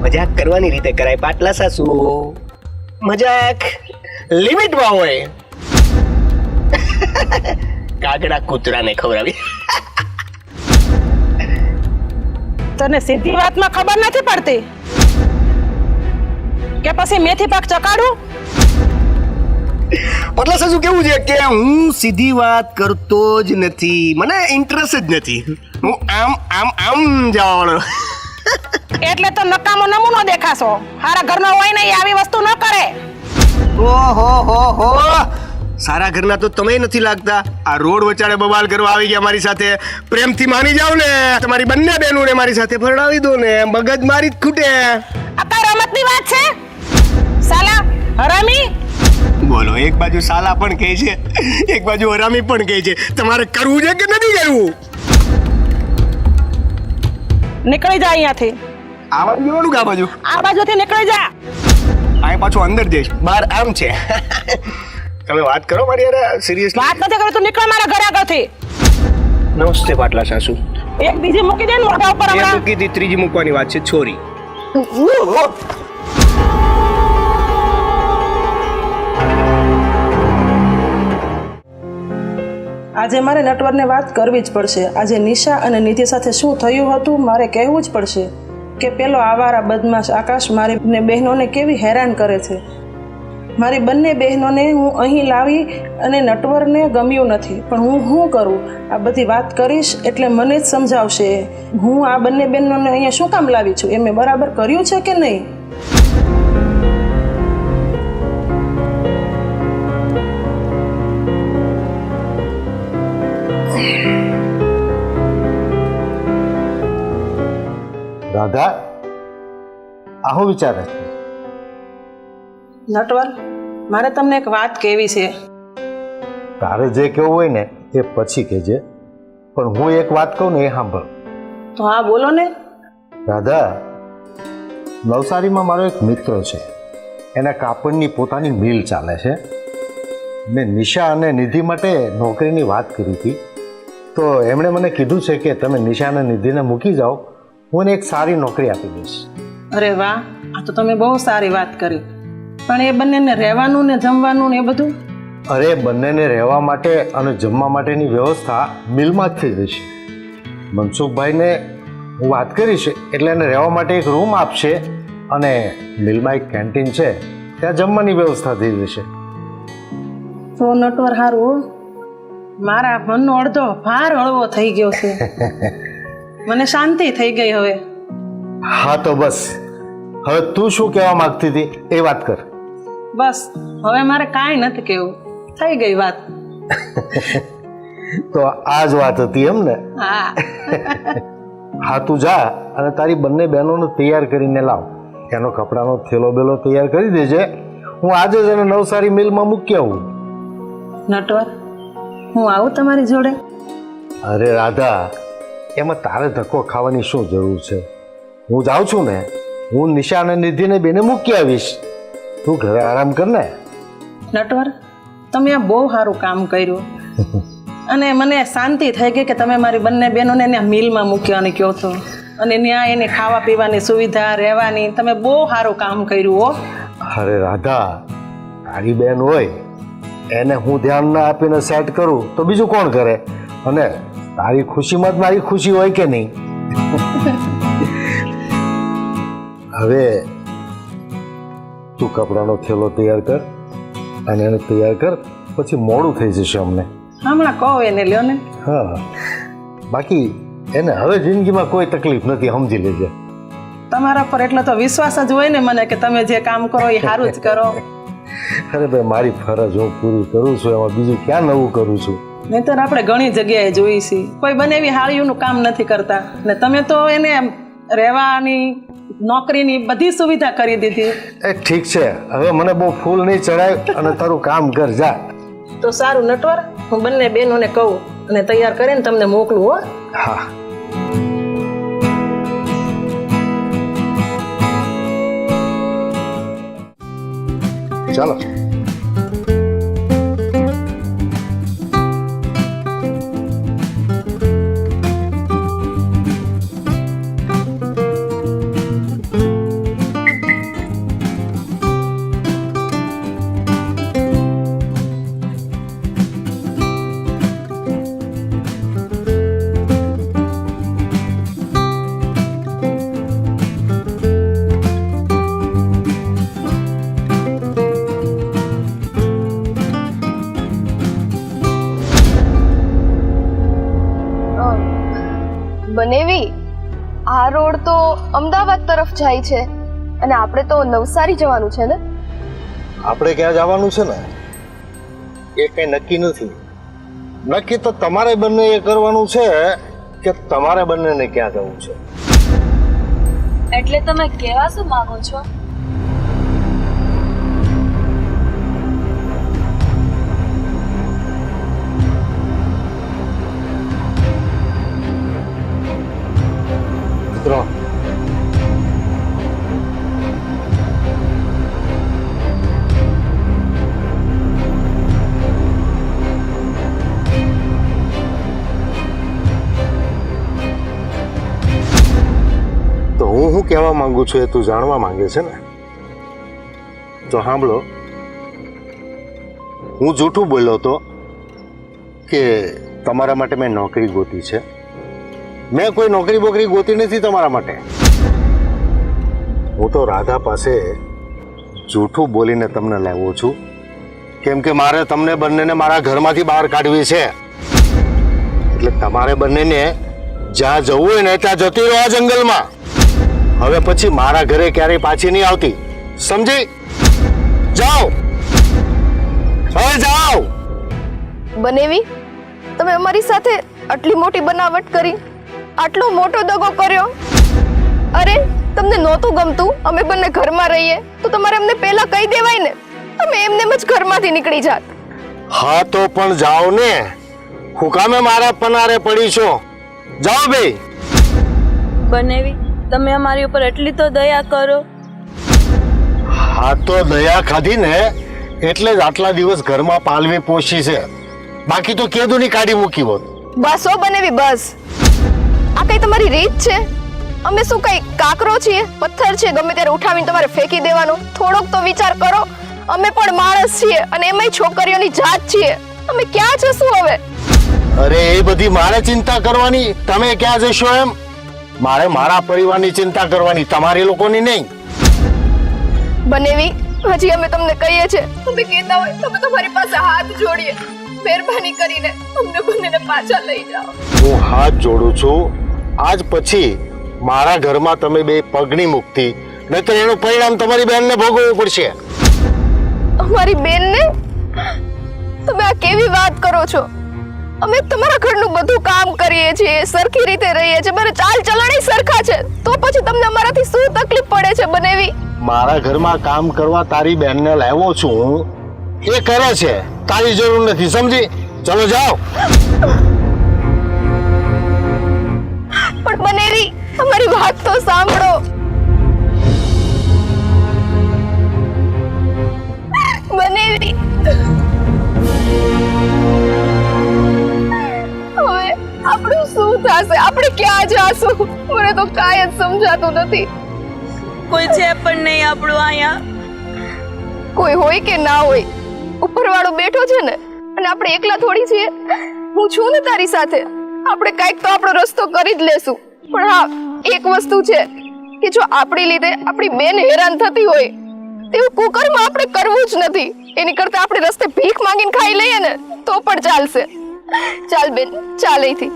મજાક કરવાની રીતે કરાય પાટલા સાસુ, મજાક લિમિટમાં હોય. કાગડા કૂતરાને ખવડાવી. તને સીધી વાતમાં ખબર નથી પડતી કે પછી મેથી પાક ચકાડું? પાટલા સાસુ કેવું છે કે હું સીધી વાત કરતો જ નથી, મને ઇન્ટરેસ્ટ જ નથી. હું આમ આમ આમ જવાનો. એટલે તો નકામો નમૂનો દેખાશો. હારા ઘરનો હોય ને એ આવી વસ્તુ ન કરે. ઓહો હો હો, સારા ઘરના તો તમે નથી લાગતા. આ રોડ વચાડે બબાલ કરવા આવી ગયા મારી સાથે. પ્રેમથી માની જાવ ને, તમારી બંને બહેનોને મારી સાથે પરણાવી દો ને, મગજ મારી જ ખૂટે. આ કઈ રમતની વાત છે સાલા હરામી? બોલો, એક બાજુ સાલા પણ કહે છે, એક બાજુ હરામી પણ કહે છે. તમારે કરવું છે કે નથી કરવું? નીકળી જા અહીંયાથી. આ બાજુ જવાનું કે આ બાજુ? આ બાજુથી નીકળી જા. આ પાછું અંદર જઈશ, બહાર આમ છે. તમે વાત કરો મારી યાર, સિરિયસલી વાત નથી કરવી, તું નીકળ મારા ઘર આગળથી. નમસ્તે પાટલા સાસુ. એક બીજી મૂકી દે ને મોઢા ઉપર એ હમણાં. મૂકી દી, ત્રીજી મૂકવાની વાત છે, છોરી. આજે મારે નટવરને વાત કરવી જ પડશે. આજે નિશા અને નિધિ સાથે શું થયું હતું મારે કહેવું જ પડશે કે પેલો આવારા બદમાશ આકાશ મારી બહેનોને કેવી હેરાન કરે છે. મારી બંને બહેનોને હું અહીં લાવી અને નટવરને ગમ્યું નથી, પણ હું શું કરું? આ બધી વાત કરીશ એટલે મને જ સમજાવશે. હું આ બંને બહેનોને અહીંયા શું કામ લાવી છું, એ મેં બરાબર કર્યું છે કે નહીં? રાધા, આહો વિચારે છે? નટવર, મારે તમને એક વાત કહેવી છે. તારે જે કહેવું હોય ને એ પછી કહેજે, પણ હું એક વાત કહું ને એ સાંભળ. તો હા બોલો ને. રાધા, નવસારીમાં મારો એક મિત્ર છે, એના કાપડની પોતાની મિલ ચાલે છે. મેં નિશા અને નિધિ માટે નોકરીની વાત કરી હતી, તો એમણે મને કીધું છે કે તમે નિશા અને નિધિને મૂકી જાઓ, હું એને એક સારી નોકરી આપી દઈશ. અરે વાહ, આ તો તમે બહુ સારી વાત કરી. પણ એ બંનેને રહેવાનું ને જમવાનું ને એ બધું? અરે, બંનેને રહેવા માટે અને જમવા માટેની વ્યવસ્થા મિલમાં જ થઈ જશે. મનસુખભાઈને હું વાત કરીશ એટલે એને રહેવા માટે એક રૂમ આપશે અને મિલમાં એક કેન્ટીન છે, ત્યાં જમવાની વ્યવસ્થા થઈ જશે. તો નટવર હારું, મારા મનનો અડધો ભાર હળવો થઈ ગયો છે. મને શાંતિ થઈ ગઈ હવે. હા તો બસ, હવે તું શું કહેવા માંગતી હતી એ વાત કર. બસ હવે મારે કાંઈ નથી કહેવું, થઈ ગઈ વાત. તો આ જ વાત હતી એમ ને? હા. હા, તું જા અને તારી બંને બહેનોને તૈયાર કરીને લાવ. એનો કપડાનો થેલો બેલો તૈયાર કરી દેજે. હું આજે જ એને નવસારી મિલમાં મૂકી આવું. નટવર, હું આવું તમારી જોડે? અરે રાધા, એમાં તારે ધક્કો ખાવાની શું જરૂર છે? હું જાઉં છું ને, હું નિશા અને નિધિને બેને મૂકી આવીશ. તું ઘરે આરામ કર ને. નટવર, તમે આ બહુ સારું કામ કર્યું અને મને શાંતિ થઈ ગઈ કે તમે મારી બંને બહેનોને ત્યાં મિલમાં મૂકવાની કહો છો. અને ત્યાં એને ખાવા પીવાની સુવિધા રહેવાની તમે બહુ સારું કામ કર્યું હો. અરે રાધા, તારી બેન હોય એને હું ધ્યાન ના આપીને સેટ કરું તો બીજું કોણ કરે? અને તારી ખુશીમાં જ મારી ખુશી હોય કે નહીં? હવે તું કપડાનો થેલો તૈયાર કર અને એને તૈયાર કર, પછી મોડું થઈ જશે અમને. હમણાં કહો એને, લ્યો ને. હા, બાકી એને હવે જિંદગીમાં કોઈ તકલીફ નથી, સમજી લેજે. તમારા પર એટલો તો વિશ્વાસ જ હોય ને મને કે તમે જે કામ કરો એ સારું જ કરો. અરે ભાઈ, મારી ફરજ હું પૂરી કરું છું, એમાં બીજું ક્યાં નવું કરું છું? નહીંતર આપણે ઘણી જગ્યાએ જોઈ છીએ કોઈ બને એવી હાળીઓનું કામ નથી કરતા, ને તમે તો એને રહેવાની નોકરીની બધી સુવિધા કરી દીધી. એ ઠીક છે, હવે મને બહુ ફૂલ નહીં ચડાય અને તારું કામ કર જા. તો સારું નટવર, હું બંને બહેનોને કહું અને તૈયાર કરીને તમને મોકલું હો. હા. ચાલો. બનેવી, આ રોડ તો અમદાવાદ તરફ જાય છે અને આપણે તો નવસારી જવાનું છે ને? આપણે ક્યાં જવાનું છે ને એ કઈ નક્કી નથી. નક્કી તો તમારે બંને એ કરવાનું છે કે તમારે બંનેને ક્યાં જવું છે. એટલે તમે કહેવા શું માંગો છો? મિત્રો, તો હું શું કહેવા માંગુ છું એ તું જાણવા માંગે છે ને? તો સાંભળો, હું જૂઠું બોલ્યો હતો કે તમારા માટે મેં નોકરી ગોતી છે. મેં કોઈ નોકરી બોકરી ગોતી નથી તમારા માટે. હું તો રાધા પાસે જૂઠું બોલીને તમને લાવ્યો છું, કેમ કે મારે તમને બંનેને મારા ઘરમાંથી બહાર કાઢવી છે. એટલે તમારે બંનેને જ્યાં જવું હોય ને ત્યાં જતી રહો આ જંગલમાં. હવે પછી મારા ઘરે ક્યારેય પાછી નહીં આવતી, સમજી? જાઓ, હવે જાઓ. બનેવી, તમે અમારી સાથે આટલી મોટી બનાવટ કરી, આટલો મોટો દગો કર્યો. અરે, તમને નહોતું ગમતું અમે બંને ઘરમાં રહીએ તો તમારે અમને પહેલા કહી દેવાય ને, તમે એમને જ ઘરમાંથી નીકળી જાત. હા તો પણ જાઓ ને, હું કામે મારા પનારે પડી છો? જાઓ બે. બનેવી, તમે અમારી ઉપર એટલી તો દયા કરો. હા તો દયા ખાધી ને એટલે જ આટલા દિવસ ઘરમાં પાલવી પોષી છે, બાકી તો કેદુની કાઢી મૂકી હોત. બસ હો બનેવી, બસ. આ કઈ તમારી રીત છે? અમે શું કઈ કાકરો છીએ, પથ્થર છે ગમે ત્યારે ઉઠાવીને તમારે ફેંકી દેવાનો? થોડોક તો વિચાર કરો. અમે પણ માણસ છીએ અને એમાંય છોકરીઓની જાત છીએ. અમે ક્યાં જશું હવે? અરે એ બધી મારે ચિંતા કરવાની, તમે ક્યાં જશો એમ? મારે મારા પરિવારની ચિંતા કરવાની, તમારી લોકોની નહીં. બનેવી, હજી અમે તમને કહીએ છીએ, તમે કહેતા હોય તમે તમારી પાસે હાથ જોડીએ, મહેરબાની કરીને અમને બંનેને પાછા લઈ જાઓ. હું હાથ જોડું છું. આજ પછી મારા ઘરમાં તમે બે પગની મુક્તિ, નહીતર એનું પરિણામ તમારી બહેનને ભોગવવું પડશે. અમારી બેનને? તમે આ કેવી વાત કરો છો? અમે તમારા ઘરનું બધું કામ કરીએ છીએ, સરખી રીતે રહીએ છીએ, મારા ચાલ ચલણ સરખા છે, તો પછી તમને અમારાથી શું તકલીફ પડે છે બનેવી? મારા ઘરમાં કામ કરવા તારી બહેનને લાવ્યો છું, એ કરે છે, તારી જરૂર નથી, સમજી? ચલો જાઓ. પણ બનેવી, અમારી વાત તો સાંભળો. બનેવી, હવે આપણું શું થશે? આપણે ક્યાં જાશું? મને તો કાંઈ જ સમજાતું નથી. કોઈ છે પણ નહીં આપણું અહીંયા. કોઈ હોય કે ના હોય, ઉપરવાળો બેઠો છે ને, અને આપણે એકલા થોડી છીએ. હું છું ને તારી સાથે. આપણે કાંઈક તો આપણો રસ્તો કરી જ લેશું. પણ હા, એક વસ્તુ છે કે જો આપણી લીધે આપણી બેન હેરાન થતી હોય તેવું કુકર્મ આપણે કરવું જ નથી. એની કરતા આપણે રસ્તે ભીખ માંગીને ખાઈ લઈએ ને તો પણ ચાલશે. ચાલ બેન, ચાલ અહીંથી.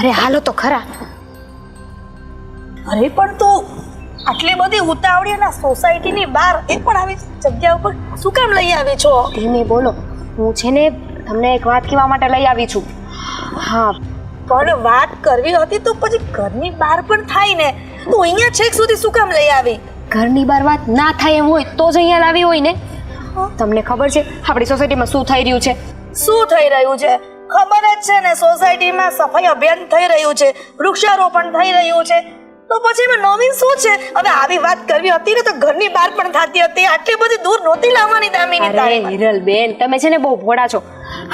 અરે હાલો તો ખરા. અરે પણ તું આટલી બધી ઉતાવળી અને સોસાયટીની બહાર એ પણ આવી જગ્યા ઉપર શું કામ લઈ આવી છો? ધીમે બોલો. હું છે ને તમને એક વાત કહેવા માટે લઈ આવી છું. હા, પણ વાત કરવી હતી તો પછી ઘરની બહાર પણ થાય ને. તું અહીંયા છેક સુધી શું કામ લઈ આવી? ઘરની બહાર વાત ના થાય એમ હોય તો જ અહીંયા લાવી હોય ને. તમને ખબર છે આપણી સોસાયટીમાં શું થઈ રહ્યું છે? શું થઈ રહ્યું છે? ખબર જ છે ને, સોસાયટીમાં સફાઈ અભિયાન થઈ રહ્યું છે, વૃક્ષારોપણ થઈ રહ્યું છે. તો પછી એમાં નવીન શું છે? હવે આવી વાત કરવી હતી ને તો ઘરની બહાર પણ થતી હતી. આટલી બધી દૂર નહોતી લાવવાની દામિની અરે તારે. હિરલ બેન, તમે છે ને બહુ ભોળા છો.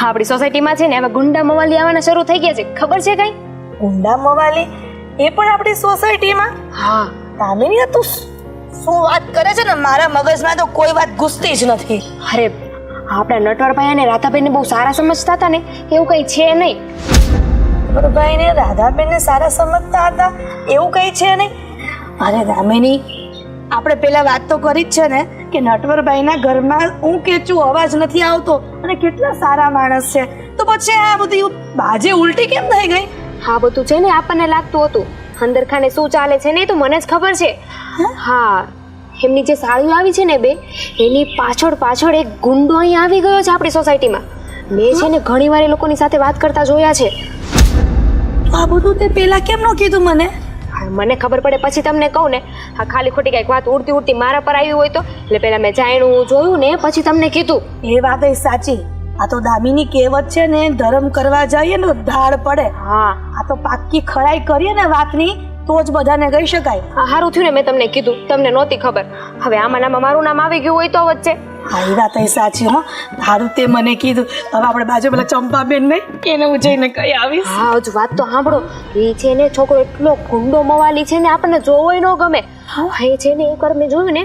આપણી સોસાયટીમાં છે ને હવે ગુંડા મવાલી આવવાના શરૂ થઈ ગયા છે. ખબર છે કઈ? ગુંડા મવાલી? એ પણ આપણી સોસાયટીમાં? હા. દામિની તું શું વાત કરે છે ને? મારા મગજમાં તો કોઈ વાત ઘૂસતી જ નથી. અરે આપણા નટવરભાઈ અને રાધાબેનને બહુ સારા સમજતા હતા ને, એવું કઈ છે નહીં. નટવરભાઈ ને રાધાબેન ને સારા સમજતા હતા એવું કઈ છે નહીં? અરે દામિની, આપણે પેલા વાત તો કરી જ છે ને કે નટવરભાઈના ઘરમાં હું કેચું અવાજ નથી આવતો અને કેટલા સારા માણસ છે. તો પછી આ બધી બાજે ઉલટી કેમ થઈ ગઈ? હા, બધું છે ને આપણને લાગતું હતું. અંદર ખાને શું ચાલે છે ને એ તો મને જ ખબર છે. હા, એમની જે સાડીઓ આવી છે ને બે, એની પાછળ એક ગુંડો અહીં આવી ગયો છે આપણી સોસાયટીમાં. મેં છે ને ઘણી વાર એ લોકોની સાથે વાત કરતા જોયા છે. આ બધું તે પેલા કેમ ન કીધું મને? હા, મને ખબર પડે પછી તમને કહું ને. હા, ખાલી ખોટી કઈક વાત ઉડતી મારા પર આવી હોય તો એટલે પેલા મેં જાણ્યું જોયું ને પછી તમને કીધું. એ વાત એ સાચી. આ તો દામિની કહેવત છે ને, ધર્મ કરવા જઈએ ને ધાડ પડે. હા, આ તો પાક્કી ખરાઈ કરીએ ને વાતની તો જ બધાને કહી શકાય. આ સારું થયું ને મેં તમને કીધું, તમને નહોતી ખબર. હવે આમાં મારું નામ આવી ગયું હોય તો વચ્ચે. હા, એ વાત એ સાચી. હો, સારું તે મને કીધું. હવે આપણે બાજુ પેલા ચંપાબેન નહીં એને હું જઈને કહી આવીશ. હા, હજુ વાત તો સાંભળો. એ છે ને છોકરો એટલો ગુંડો મવાલી છે ને, આપણને જોવો ન ગમે. હા, એ છે ને એકવાર મેં જોયું ને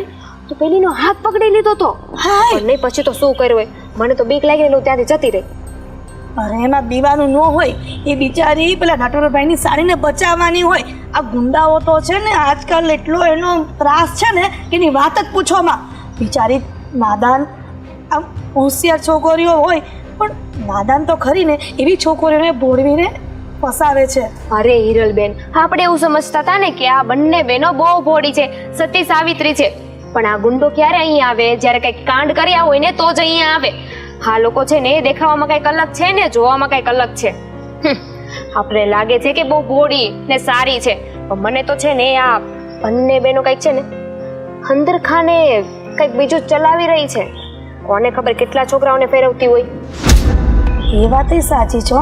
તો પેલીનો હાથ પકડી લીધો તો. પણ નહીં પછી તો શું કર્યું હોય, મને તો બીક લાગી ને હું ત્યાંથી જતી રહી. અરે એમાં બીવાનું ન હોય, એ બિચારી પેલા નટવરભાઈની સાડીને બચાવવાની હોય. આ ગુંડાઓ તો છે ને આજકાલ એટલો એનો ત્રાસ છે ને એની વાત જ પૂછોમાં. બિચારી નાદાન, આમ હોશિયાર છોકરીઓ હોય પણ નાદાન તો ખરી ને, એવી છોકરીઓને ભોળવીને ફસાવે છે. અરે હિરલબેન, આપણે એવું સમજતા હતા ને કે આ બંને બહેનો બહુ ભોળી છે, સતી સાવિત્રી છે. પણ આ ગુંડો ક્યારે અહીં આવે? જ્યારે કંઈક કાંડ કર્યા હોય ને તો જ અહીંયા આવે. હા, લોકો છે ને દેખાવામાં કંઈક અલગ છે ને જોવામાં કંઈક અલગ છે. આપણે લાગે છે કે બહુ ભોળી ને સારી છે, પણ મને તો છે ને આ બંને બહેનો કંઈક છે ને અંદર ખાને કંઈક બીજું ચલાવી રહી છે. કોને ખબર કેટલા છોકરાઓને ફેરવતી હોય. એ વાત એ સાચી છો,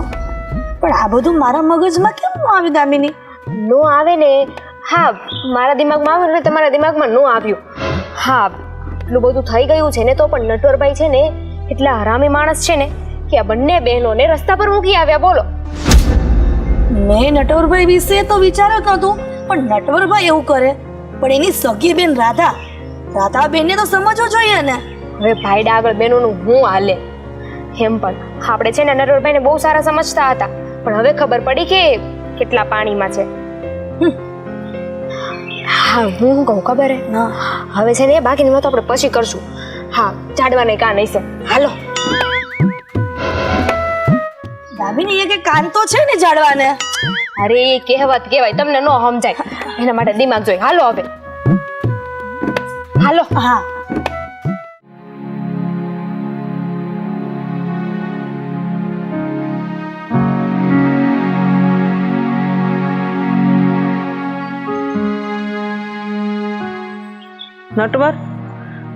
પણ આ બધું મારા મગજમાં કેમ ન આવ્યું દામિની? નો આવે ને. હા, મારા દિમાગમાં આવ્યું ને તમારા દિમાગમાં નો આવ્યું. હા, એટલું બધું થઈ ગયું છે ને તો પણ નટવરભાઈ છે ને એટલા હરામી માણસ છે ને કે આ બંને બહેનોને રસ્તા પર મૂકી આવ્યા. બોલો, મેં નટવરભાઈ વિશે તો વિચાર્યું નહોતું, પણ નટવરભાઈ એવું કરે. પણ એની સગી બેન રાધાબેનને તો સમજવું જોઈએ ને. હવે ભાઈડા આગળ બહેનોનું હું હાલે. એમ પણ આપણે છે ને નટવરભાઈને બહુ સારા સમજતા હતા, પણ હવે ખબર પડી કે કેટલા પાણીમાં છે. હા, હું કહું ખબર હે, હવે છે ને બાકીની વાત આપણે પછી કરશું. હા, ચાડવાને કાન નહીં છે. હાલો. દામિની, એ કે કાન તો છે ને જાડવાને. અરે એ કહેવત કહેવાય, તમને ન સમજાય. એના માટે દિમાગ જોઈએ. હાલો હવે, હાલો. હા, નટવર,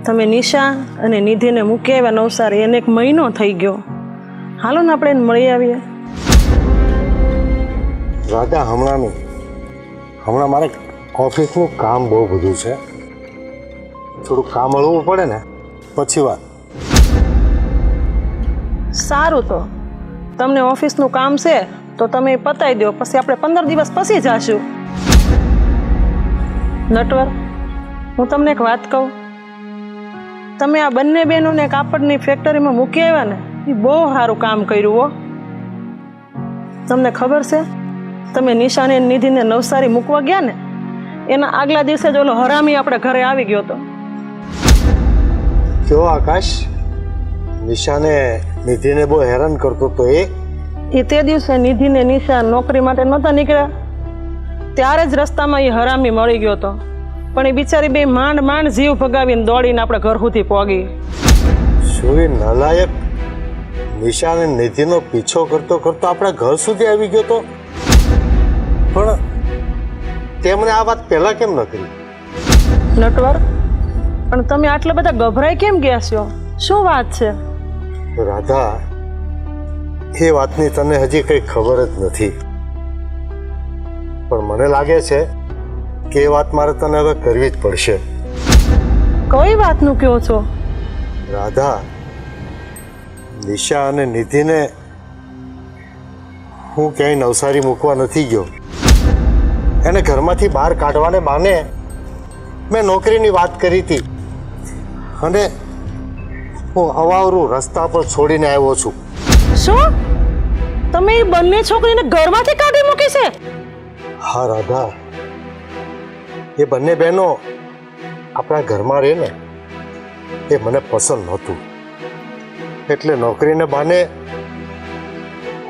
તમે નિશા અને નિધિને મૂકી આવ્યા નવસારી, એને 1 મહિનો થઈ ગયો. હાલો ને આપણે એને મળી આવીએ. રાધા, હમણાં મારે ઓફિસનું કામ બહુ બધું છે. થોડું કામ હળવું પડે ને પછી વાત. સારું, તો તમને ઓફિસનું કામ છે તો તમે એ પતાવી દો, પછી આપણે 15 દિવસ પછી જાશું. નટવર, હું તમને એક વાત કહું. તમે આ બંને બહેનોને કાપડની ફેક્ટરીમાં મૂકી આવ્યા ને, એ બહુ સારું કામ કર્યું હો. તમને ખબર છે, તમે નિશાને નિધિને નવસારી મૂકવા ગયા ને, એના આગલા દિવસે જ ઓલો હરામી આપણે ઘરે આવી ગયો હતો. કેવો આકાશ? નિશાને નિધિને બહુ હેરાન કરતો તો એ તે દિવસે નિધિને નિશા નોકરી માટે નહોતા નીકળ્યા, ત્યારે જ રસ્તામાં એ હરામી મળી ગયો હતો. પણ એ બિચારી બે માંડ માંડ જીવ ભગાવીને દોડીને આપણે ઘર સુધી પહોંચી. શું એ નાલાયક નિશાને નિધિનો પીછો કરતો કરતો આપણા ઘર સુધી આવી ગયો તો? પણ તેમણે આ વાત પહેલા કેમ ન કરી? નટવર, પણ તમે આટલા બધા ગભરાઈ કેમ ગયા છો? શું વાત છે? રાધા, એ વાતની તને હજી કંઈ ખબર જ નથી, પણ મને લાગે છે કે એ વાત મારે તને હવે કરવી જ પડશે. કઈ વાતનું કહો છો? રાધા, નિશા અને નિધિને હું ક્યાંય નવસારી મૂકવા નથી ગયો. એને ઘરમાંથી બહાર કાઢવાને બહાને મેં નોકરીની વાત કરી હતી અને હું અવાવરું રસ્તા પર છોડીને આવ્યો છું. શું તમે એ બંને છોકરીને ઘરમાંથી કાઢી મૂકી છે? હા રાધા, એ બંને બહેનો આપણા ઘરમાં રહે ને એ મને પસંદ નહોતું, એટલે નોકરીને બહાને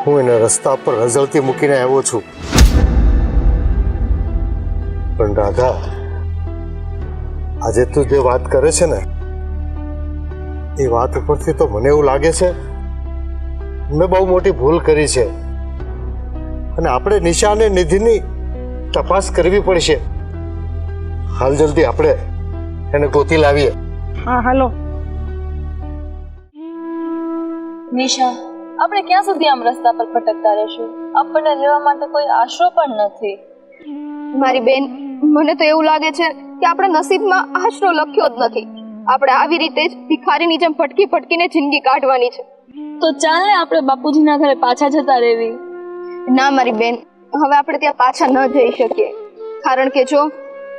હું એને રસ્તા પર રઝળતી મૂકીને આવ્યો છું. પણ રાધા, આજે તું જે વાત કરે છે ને એ વાત ઉપરથી તો મને એવું લાગે છે મેં બહુ મોટી ભૂલ કરી છે અને આપણે નિશા અને નિધિની તપાસ કરવી પડશે. હાલ જલ્દી આપણે એને ગોતી લાવીએ. હા, હાલો. નિશા, આપણે ક્યાં સુધી આમ રસ્તા પર ભટકતા રહેશું? આપણને લેવા માટે કોઈ આશરો પણ નથી. મારી બેન, મને તો એવું લાગે છે કે આપણા નસીબમાં આશરો લખ્યો જ નથી. આપણે આવી રીતે જ ભિખારીની જેમ ભટકી ભટકીને જિંદગી કાઢવાની છે. તો ચાલ ને આપણે બાપુજીના ઘરે પાછા જતા રહેવી. ના મારી બેન, હવે આપણે ત્યાં પાછા ન જઈ શકીએ, કારણ કે જો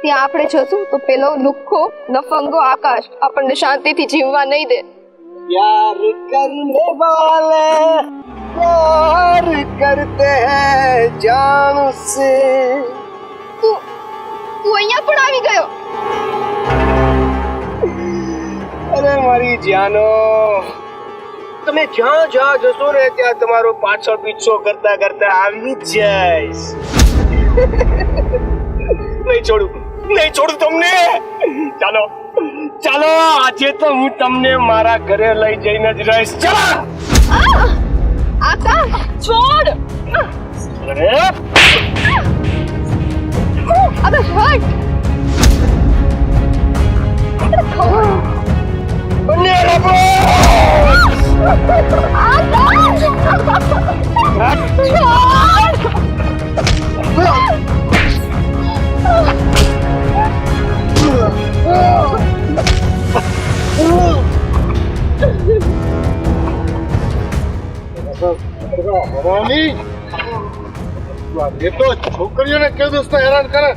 ત્યાં આપણે જશું તો પેલો લુખ્ખો નફંગો આકાશ આપણને શાંતિથી જીવવા નહીં દે. प्यार करने वाले प्यार करते हैं जान से. તું અહીંયા પણ આવી ગયો. અરે મારી જાનો, તમે જ્યાં જ્યાં જશો ને ત્યાં તમારો પાછળ પીછો કરતા કરતા આવી જ જઈશ. નહીં છોડું તમને. ચાલો ચાલો, આજે તો હું તમને મારા ઘરે લઈ જઈને જ રહીશ. ચાલો. આકાશ, છોડ. અરે અબે હટ. બંને રબો. આકાશ, એ તો છોકરીઓને કેવું દોસ્તો હેરાન કરે